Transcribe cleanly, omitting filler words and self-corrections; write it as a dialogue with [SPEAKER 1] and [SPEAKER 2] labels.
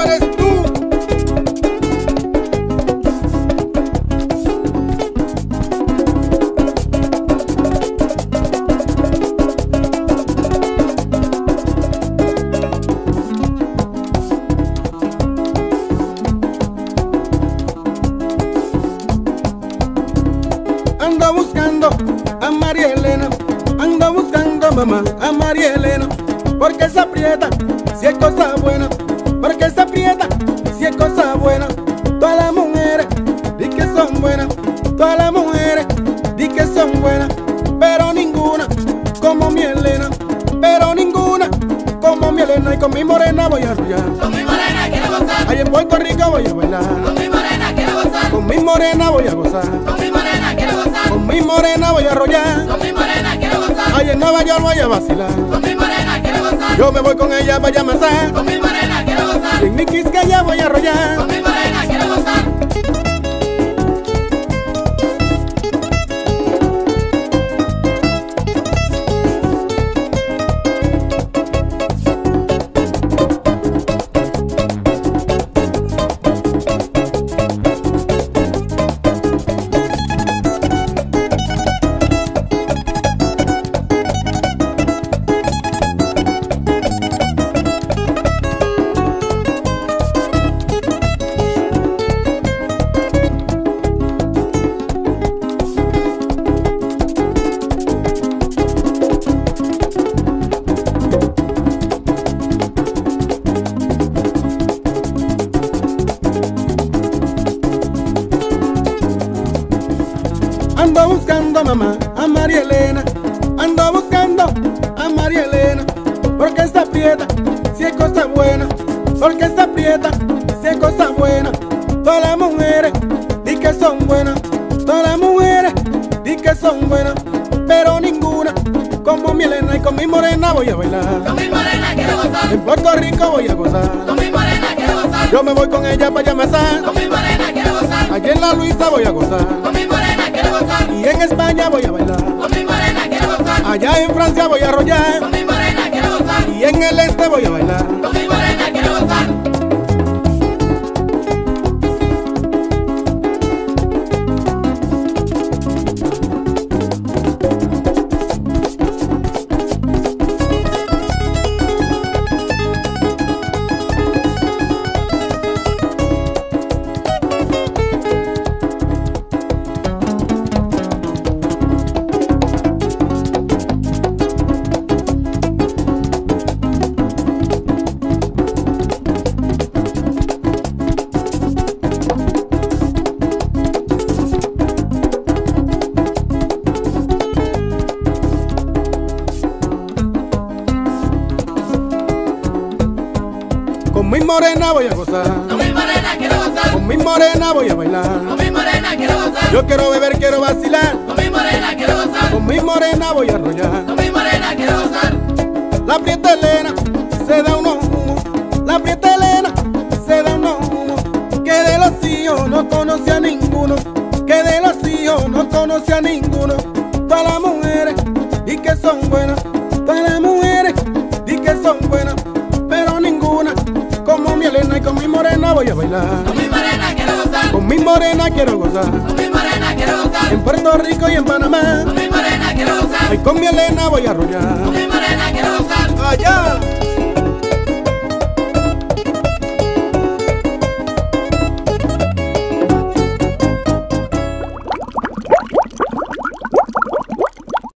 [SPEAKER 1] eres tú. Ando buscando a María Elena, ando buscando mamá a María Elena, porque se aprieta si es cosa buena, porque se aprieta si es cosa buena. Todas las mujeres di que son buenas, todas las mujeres di que son buenas, pero ninguna como mi Elena, pero ninguna como mi Elena. Y con mi morena voy a arrullar,
[SPEAKER 2] Con mi morena quiero gozar,
[SPEAKER 1] ahí en Puerto Rico voy a bailar,
[SPEAKER 2] con mi morena quiero gozar,
[SPEAKER 1] con mi morena voy a gozar,
[SPEAKER 2] con mi morena quiero gozar,
[SPEAKER 1] con mi morena voy a arrollar,
[SPEAKER 2] con mi morena quiero gozar,
[SPEAKER 1] ahí en Nueva York voy a vacilar.
[SPEAKER 2] con mi morena quiero gozar,
[SPEAKER 1] Yo me voy con ella para amasar,
[SPEAKER 2] con mi morena quiero gozar,
[SPEAKER 1] y en mi Quisqueya voy a arrollar.
[SPEAKER 2] con mi morena quiero gozar.
[SPEAKER 1] Ando buscando mamá a María Elena, ando buscando a María Elena, porque está aprieta si es cosa buena, porque está aprieta si es cosa buena. Todas las mujeres di que son buenas, todas las mujeres di que son buenas, pero ninguna como mi Elena. Y con mi morena voy a bailar,
[SPEAKER 2] Con mi morena quiero gozar,
[SPEAKER 1] en Puerto Rico voy a gozar,
[SPEAKER 2] con mi morena quiero gozar,
[SPEAKER 1] yo me voy con ella para amasar,
[SPEAKER 2] con mi morena quiero gozar,
[SPEAKER 1] allí en la Luisa voy a gozar,
[SPEAKER 2] con mi morena quiero gozar,
[SPEAKER 1] y en España voy a bailar,
[SPEAKER 2] con mi morena quiero gozar,
[SPEAKER 1] allá en Francia voy a arrollar,
[SPEAKER 2] con mi morena quiero gozar,
[SPEAKER 1] y en el este voy a bailar.
[SPEAKER 2] con mi morena quiero gozar.
[SPEAKER 1] Con mi morena voy a gozar,
[SPEAKER 2] Con mi morena quiero gozar,
[SPEAKER 1] con mi morena voy a bailar.
[SPEAKER 2] con mi morena quiero gozar,
[SPEAKER 1] Yo quiero beber, quiero vacilar,
[SPEAKER 2] con mi morena quiero gozar,
[SPEAKER 1] con mi morena voy a arrollar.
[SPEAKER 2] con mi morena quiero gozar,
[SPEAKER 1] La prieta Elena se da unos humos, la prieta Elena se da unos humos, que de los hijos no conoce a ninguno, que de los hijos no conoce a ninguno. Todas las mujeres y que son buenas, todas las mujeres y que son buenas, pero ninguna como mi Elena. Y con mi morena voy a bailar,
[SPEAKER 2] con mi morena quiero gozar,
[SPEAKER 1] con mi morena quiero gozar,
[SPEAKER 2] con mi morena quiero gozar,
[SPEAKER 1] en Puerto Rico y en Panamá,
[SPEAKER 2] con mi morena quiero gozar,
[SPEAKER 1] y con mi Elena voy a arrollar.
[SPEAKER 2] con mi morena